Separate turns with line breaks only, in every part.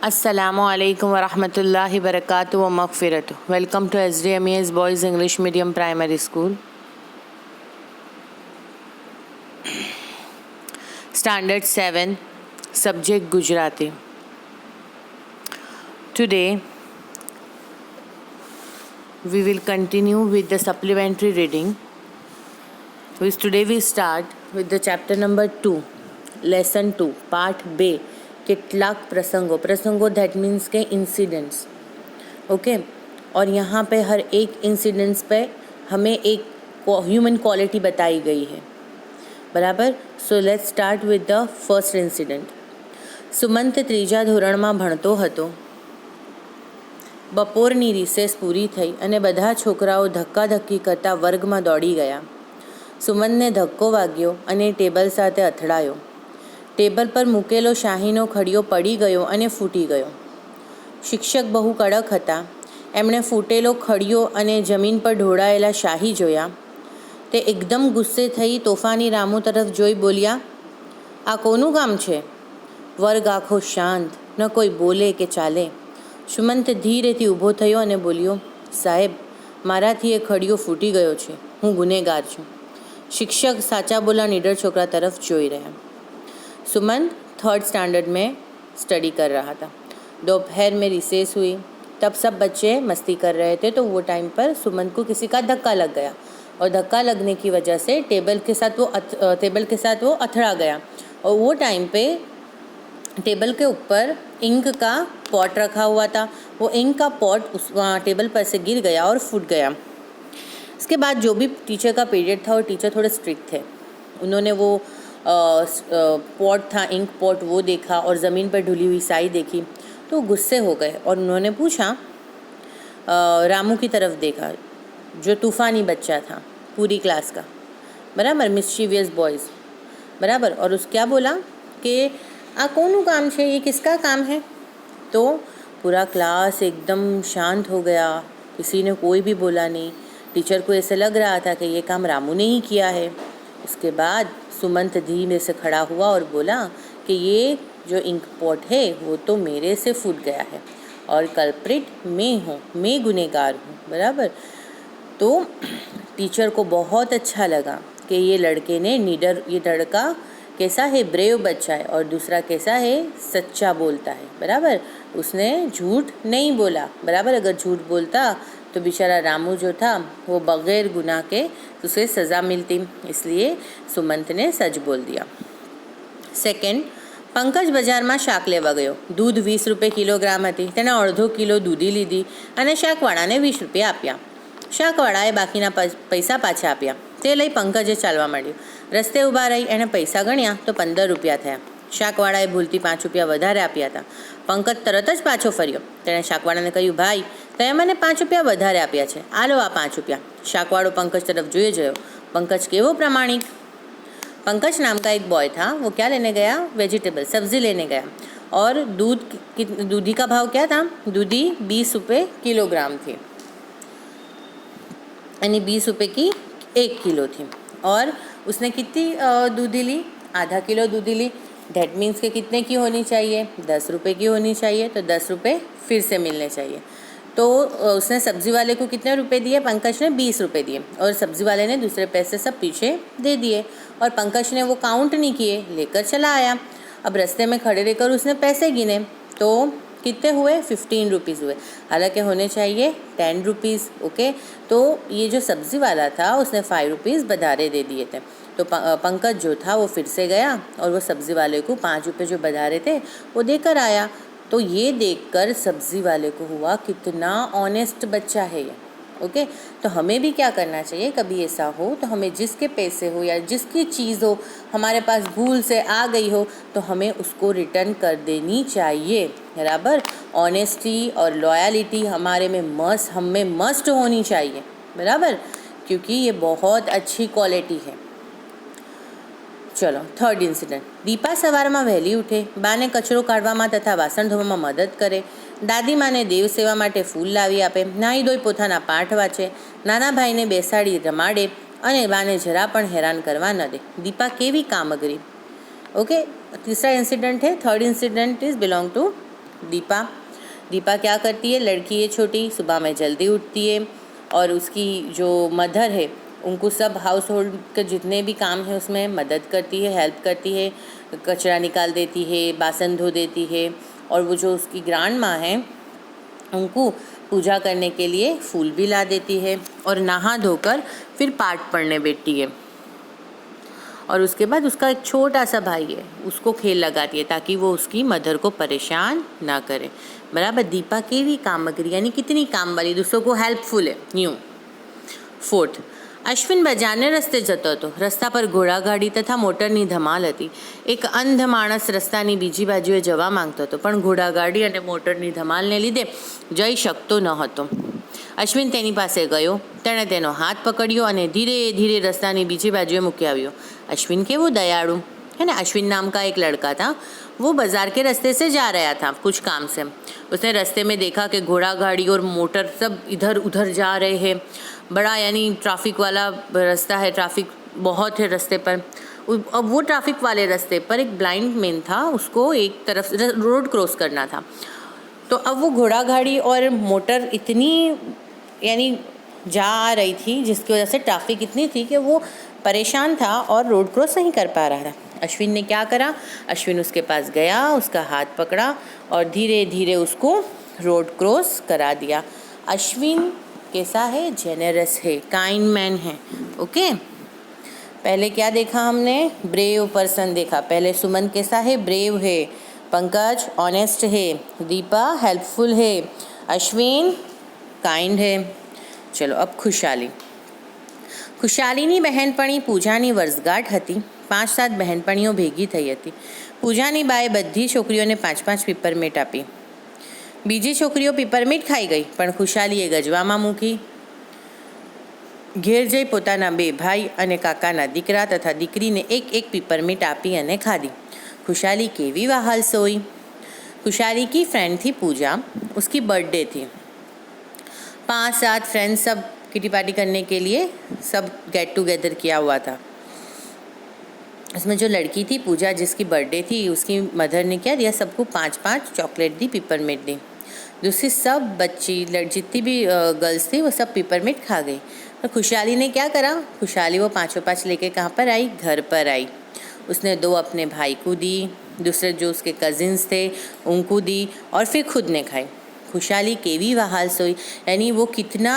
अस्सलामुअलैकुम वरहमतुल्लाहि वबरकातुहू व मग़फ़िरतुहू। Welcome to SDMES boys English medium primary school, standard 7, subject Gujarati. Today we will continue with the supplementary reading. Today we start with the chapter number 2, lesson 2, part B. કેટલાક प्रसंगों that means के incidents, okay. और यहाँ पे हर एक incidents पे हमें एक ह्यूमन क्वालिटी बताई गई है, बराबर। So let's start with the first incident. Sumant ત્રીજા ધોરણમાં ભણતો હતો. બપોરની રિસેસ પૂરી થઈ અને બધા છોકરાઓ ધક્કાધક્કી કરતા વર્ગમાં દોડી ગયા. સુમંતને ધક્કો વાગ્યો અને ટેબલ સાથે અથડાયો. ટેબલ પર મૂકેલો શાહીનો ખડિયો પડી ગયો અને ફૂટી ગયો. શિક્ષક બહુ કડક હતા. એમણે ફૂટેલો ખડિયો અને જમીન પર ઢોળાયેલા શાહી જોયા. તે એકદમ ગુસ્સે થઈ તોફાની રામુ તરફ જોઈ બોલ્યા, આ કોનું કામ છે? વર્ગ આખો શાંત, ન કોઈ બોલે કે ચાલે. સુમંત ધીરેથી ઊભો થયો અને બોલ્યો, સાહેબ, મારાથી એ ખડિયો ફૂટી ગયો છે. હું ગુનેગાર છું. शिक्षक साचा बोला निडर छोकरा तरफ जोई रहा. सुमंत थर्ड स्टैंडर्ड में स्टडी कर रहा था. दोपहर में रिसेस हुई. तब सब बच्चे मस्ती कर रहे थे, तो वो टाइम पर सुमंत को किसी का धक्का लग गया और धक्का लगने की वजह से टेबल के साथ वो अथड़ा गया. और वो टाइम पे टेबल के ऊपर इंक का पॉट रखा हुआ था. वो इंक का पॉट उस टेबल पर से गिर गया और फूट गया. इसके बाद जो भी टीचर का पीरियड था और टीचर थोड़े स्ट्रिक्ट थे, उन्होंने वो पॉट था, इंक पॉट, वो देखा और ज़मीन पर ढुली हुई स्याही देखी तो गुस्से हो गए और उन्होंने पूछा, रामू की तरफ देखा जो तूफ़ानी बच्चा था पूरी क्लास का, बराबर, मिस्चीवियस बॉयज़, बराबर. और उस क्या बोला कि आ कौन काम है, ये किसका काम है? तो पूरा क्लास एकदम शांत हो गया. किसी ने कोई भी बोला नहीं. टीचर को ऐसे लग रहा था कि ये काम रामू ने ही किया है. उसके बाद सुमंत धीमे से खड़ा हुआ और बोला कि ये जो इंक पॉट है वो तो मेरे से फूट गया है और कल्प्रिट मैं हूँ, मैं गुनहगार हूँ, बराबर. तो टीचर को बहुत अच्छा लगा कि ये लड़के ने ये लड़का कैसा है, ब्रेव बच्चा है, और दूसरा कैसा है, सच्चा बोलता है, बराबर. उसने झूठ नहीं बोला, बराबर. अगर झूठ बोलता तो बेचारा रामू जो था वो बगैर गुनाह के उसे सज़ा मिलती, इसलिए सुमंत ने सच बोल दिया. सेकंड, पंकज બજારમાં શાક લેવા ગયો. દૂધ 20 રૂપિયા કિલોગ્રામ હતી. તેણે અડધો કિલો દૂધી લીધી અને શાકવાળાને 20 રૂપિયા આપ્યા. શાકવાળાએ બાકીના પૈસા પાછા આપ્યા. તે લઈ પંકજે ચાલવા માંડ્યો. રસ્તે ઊભા રહી એણે પૈસા ગણ્યા તો 15 રૂપિયા થયા. શાકવાળાએ ભૂલથી 5 રૂપિયા વધારે આપ્યા હતા. પંકજ તરત જ પાછો ફર્યો. તેણે શાકવાળાને કહ્યું, ભાઈ, તે મને 5 રૂપિયા વધારે આપ્યા છે, આ લો આ 5 રૂપિયા. શાકવાળો पंकज तरफ જોઈ જોયો. पंकज કેવો प्रामाणिक. पंकज नाम का एक बॉय था. वो क्या लेने गया? वेजिटेबल, सब्जी लेने गया. और दूधी का भाव क्या था? दूधी 20 रुपये किलोग्राम थी, यानी 20 रुपये की 1 किलो थी. और उसने कितनी दूधी ली? आधा kilo Dudhi Lee. That means के कितने की होनी चाहिए? 10 रुपये की होनी चाहिए. तो 10 रुपये फिर से मिलने चाहिए. तो उसने सब्ज़ी वाले को कितने रुपए दिए? पंकज ने 20 रुपये दिए और सब्ज़ी वाले ने दूसरे पैसे सब पीछे दे दिए. और पंकज ने वो काउंट नहीं किए, लेकर चला आया. अब रास्ते में खड़े रहकर उसने पैसे गिने तो कितने हुए? 15 रुपीज़ हुए, हालांकि होने चाहिए 10 रुपीज़, ओके. तो ये जो सब्ज़ी वाला था उसने 5 रुपीज़ बधारे दे दिए थे. तो पंकज जो था वो फिर से गया और वो सब्ज़ी वाले को 5 रुपये जो बधारे थे वो देकर आया. तो ये देखकर सब्ज़ी वाले को हुआ कितना ऑनेस्ट बच्चा है ये, ओके. तो हमें भी क्या करना चाहिए, कभी ऐसा हो तो हमें जिसके पैसे हो या जिसकी चीज़ हो हमारे पास भूल से आ गई हो तो हमें उसको रिटर्न कर देनी चाहिए, बराबर. ऑनेस्टी और लॉयलिटी हम में मस्ट होनी चाहिए, बराबर, क्योंकि ये बहुत अच्छी क्वालिटी है. चलो थर्ड इंसिडेंट. दीपा સવારમાં વહેલી ઉઠે, બાને કચરો કાઢવામાં તથા વાસણ ધોવામાં મદદ કરે, દાદીમાને દેવ સેવા માટે ફૂલ લાવી આપે, નાહી ધોઈ પોતાના પાઠ વાંચે, નાના ભાઈને બેસાડી રમાડે અને બાને જરા પણ હેરાન કરવા ન દે. દીપા કેવી કામગરી, ઓકે. तीसरा इंसिडेंट है. Third incident is belong to Deepa क्या करती है, लड़की है छोटी, सुबह में जल्दी उठती है और उसकी जो मदर है उनको सब हाउस होल्ड के जितने भी काम है उसमें मदद करती है, हेल्प करती है, कचरा निकाल देती है, बासन धो देती है। और वो जो उसकी ग्रैंड माँ है उनको पूजा करने के लिए फूल भी ला देती है और नहा धोकर फिर पाठ पढ़ने बैठती है। और उसके बाद उसका एक छोटा सा भाई है, उसको खेल लगाती है ताकि वो उसकी मदर को परेशान ना करे। बराबर। दीपा केवी कामगरी यानी कितनी काम वाली, दूसरों को हेल्पफुल है। यूँ। 4th, અશ્વિન બજારને રસ્તે જતો હતો. રસ્તા પર ઘોડાગાડી તથા મોટરની ધમાલ હતી. એક અંધ માણસ રસ્તાની બીજી બાજુએ જવા માંગતો હતો, પણ ઘોડાગાડી અને મોટરની ધમાલને લીધે જઈ શકતો ન હતો. અશ્વિન તેની પાસે ગયો, તેણે તેનો હાથ પકડ્યો અને ધીરે ધીરે રસ્તાની બીજી બાजुए મૂકી આવ્યો. अश्विन के वो दयालु है ना. अश्विन नाम का एक लड़का था, वो बाज़ार के रास्ते से जा रहा था कुछ काम से. उसने रास्ते में देखा कि घोड़ा गाड़ी और मोटर सब इधर उधर जा रहे हैं. बड़ा यानी ट्रैफिक वाला रास्ता है, ट्रैफिक बहुत है रास्ते पर. अब वो ट्रैफिक वाले रास्ते पर एक ब्लाइंड मैन था, उसको एक तरफ रोड क्रॉस करना था. तो अब वो घोड़ा गाड़ी और मोटर इतनी यानी जा रही थी जिसकी वजह से ट्रैफिक इतनी थी कि वो परेशान था और रोड क्रॉस नहीं कर पा रहा था. अश्विन ने क्या करा, अश्विन उसके पास गया, उसका हाथ पकड़ा और धीरे धीरे उसको रोड क्रॉस करा दिया. अश्विन कैसा है, जेनरस है, काइंड मैन है. ओके. पहले क्या देखा हमने, ब्रेव पर्सन देखा. पहले सुमन कैसा है, ब्रेव है. पंकज ऑनेस्ट है. दीपा हेल्पफुल है. अश्विन काइंड है. चलो अब ખુશાલીની બહેનપણી પૂજાની વર્ષગાંઠ હતી. 5-7 બહેનપણીઓ ભેગી થઈ હતી. પૂજાની બાએ બધી છોકરીઓને 5-5 પીપરમેન્ટ આપી. બીજી છોકરીઓ પીપરમેન્ટ ખાઈ ગઈ, પણ ખુશાલીએ ગજવામાં મૂકી. ઘેર જઈ પોતાના 2 ભાઈ અને કાકાના દીકરા તથા દીકરીને એક એક પીપરમેન્ટ આપી અને ખાધી. खुशाली केवी वाहल सोई. खुशाली की फ्रेंड थी पूजा, उसकी बर्थडे थी. 5-7 फ्रेंड्स सब किटी पार्टी करने के लिए सब गेट टुगेदर किया हुआ था. उसमें जो लड़की थी पूजा जिसकी बर्थडे थी, उसकी मदर ने क्या दिया, सबको 5-5 चॉकलेट दी, पिपरमिंट दी. दूसरी सब बच्ची जितनी भी गर्ल्स थी वो सब पिपरमिंट खा गई. और खुशहाली ने क्या करा, खुशहाली वो 5 लेके कहाँ पर आई, घर पर आई. उसने 2 अपने भाई को दी, दूसरे जो उसके कजिन्स थे उनको दी और फिर खुद ने खाई. खुशहाली केवी वाहाल सोई, यानी वो कितना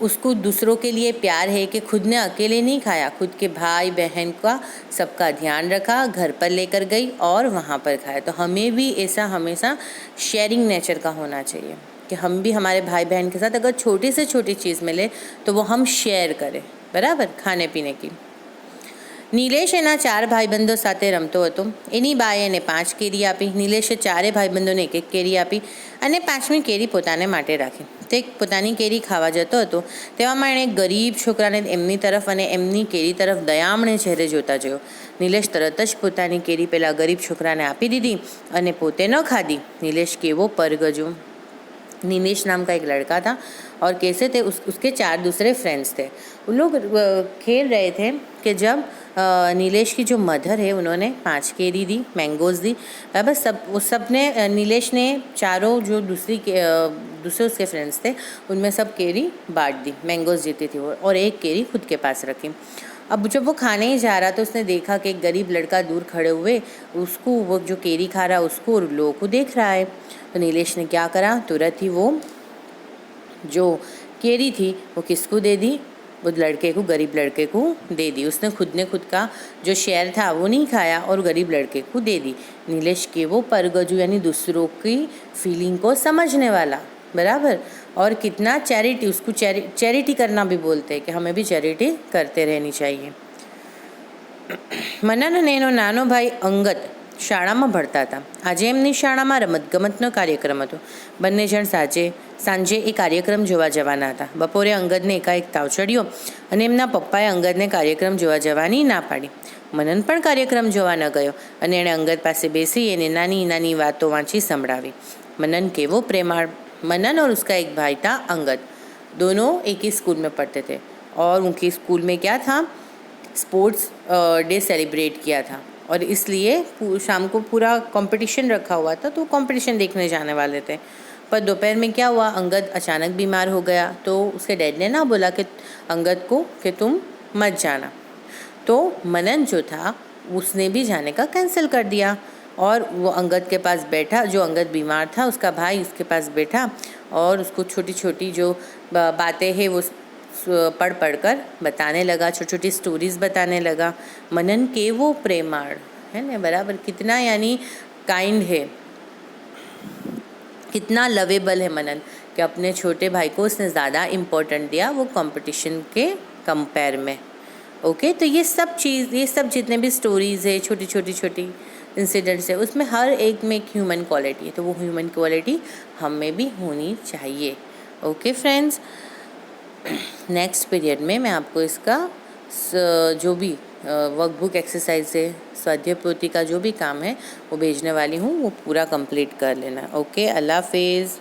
उसको दूसरों के लिए प्यार है कि खुद ने अकेले नहीं खाया, खुद के भाई बहन का सबका ध्यान रखा, घर पर लेकर गई और वहाँ पर खाया. तो हमें भी ऐसा हमेशा शेयरिंग नेचर का होना चाहिए कि हम भी हमारे भाई बहन के साथ अगर छोटी से छोटी चीज़ मिले तो वो हम शेयर करें. बराबर. खाने पीने की. નીલેશ એના 4 ભાઈબંધો સાથે રમતો હતો. એની બાએ એને 5 કેરી આપી. નીલેશે 4 ભાઈબંધોને 1-1 કેરી આપી અને 5મી કેરી પોતાને માટે રાખી. તે પોતાની કેરી ખાવા જતો હતો તેવામાં એણે એક ગરીબ છોકરાને એમની તરફ અને એમની કેરી તરફ દયામણે ચહેરે જોતા જોયો. નીલેશ તરત જ પોતાની કેરી પેલા ગરીબ છોકરાને આપી દીધી અને પોતે ન ખાધી. નીલેશ કેવો પરગજો. नीलेश नाम का एक लड़का था और कैसे थे, उसके 4 दूसरे फ्रेंड्स थे. उन लोग खेल रहे थे कि जब नीलेश की जो मदर है उन्होंने 5 केरी दी, मैंगोज़ दी. बस सब ने नीलेश ने चारों जो दूसरे उसके फ्रेंड्स थे उनमें सब केरी बांट दी. मैंगोज़ जीती थी वो और 1 केरी खुद के पास रखी. अब जब वो खाने ही जा रहा तो उसने देखा कि एक गरीब लड़का दूर खड़े हुए उसको, वो जो केरी खा रहा उसको और लोगों को देख रहा है. तो नीलेश ने क्या करा, तुरंत ही वो जो केरी थी वो किसको दे दी, वो लड़के को, गरीब लड़के को दे दी. उसने खुद का जो शेयर था वो नहीं खाया और गरीब लड़के को दे दी. नीलेश के वो परगजू यानी दूसरों की फीलिंग को समझने वाला. बराबर. और कितना चैरिटी, उसको चैरिटी करना भी बोलते हैं कि हमें भी चैरिटी करते रहनी चाहिए. मनन અને એનો નાનો ભાઈ અંગદ શાળામાં ભણતા હતા. આજે એમની શાળામાં રમતગમતનો કાર્યક્રમ હતો. બંને જણ સાંજે એ કાર્યક્રમ જોવા જવાના હતા. બપોરે અંગદને એકાએક તાવ ચડ્યો અને એમના પપ્પાએ અંગદને કાર્યક્રમ જોવા જવાની ના પાડી. મનન પણ કાર્યક્રમ જોવા ન ગયો અને એણે અંગદ પાસે બેસી એને નાની નાની વાતો વાંચી સંભળાવી. मनन केवो प्रेमाळ. मनन और उसका एक भाई था अंगद, दोनों एक ही स्कूल में पढ़ते थे और उनके स्कूल में क्या था, स्पोर्ट्स डे सेलिब्रेट किया था और इसलिए शाम को पूरा कंपटीशन रखा हुआ था, तो कंपटीशन देखने जाने वाले थे। पर दोपहर में क्या हुआ, अंगद अचानक बीमार हो गया। तो उसके डैड ने ना बोला कि अंगद को कि तुम मत जाना। तो मनन जो था उसने भी जाने का कैंसिल कर दिया और वो अंगद के पास बैठा, जो अंगद बीमार था उसका भाई उसके पास बैठा और उसको छोटी छोटी जो बातें हैं वो पढ़ पढ़ कर बताने लगा, छोटी छोटी स्टोरीज़ बताने लगा। मनन के वो प्रेमाड़ है ना, बराबर, कितना यानी काइंड है, कितना लवेबल है मनन, कि अपने छोटे भाई को उसने ज़्यादा इम्पोर्टेंट दिया वो कंपटीशन के कंपेयर में। ओके, तो ये सब जितने भी स्टोरीज़ है, छोटी छोटी इंसिडेंट्स है, उसमें हर एक में एक ह्यूमन क्वालिटी है, तो वो ह्यूमन क्वालिटी हम में भी होनी चाहिए। ओके फ्रेंड्स, नेक्स्ट पीरियड में मैं आपको इसका जो भी वर्कबुक एक्सरसाइज है, स्वाध्याय पोथी का जो भी काम है वो भेजने वाली हूँ, वो पूरा कंप्लीट कर लेना। ओके, अल्लाह हाफिज़।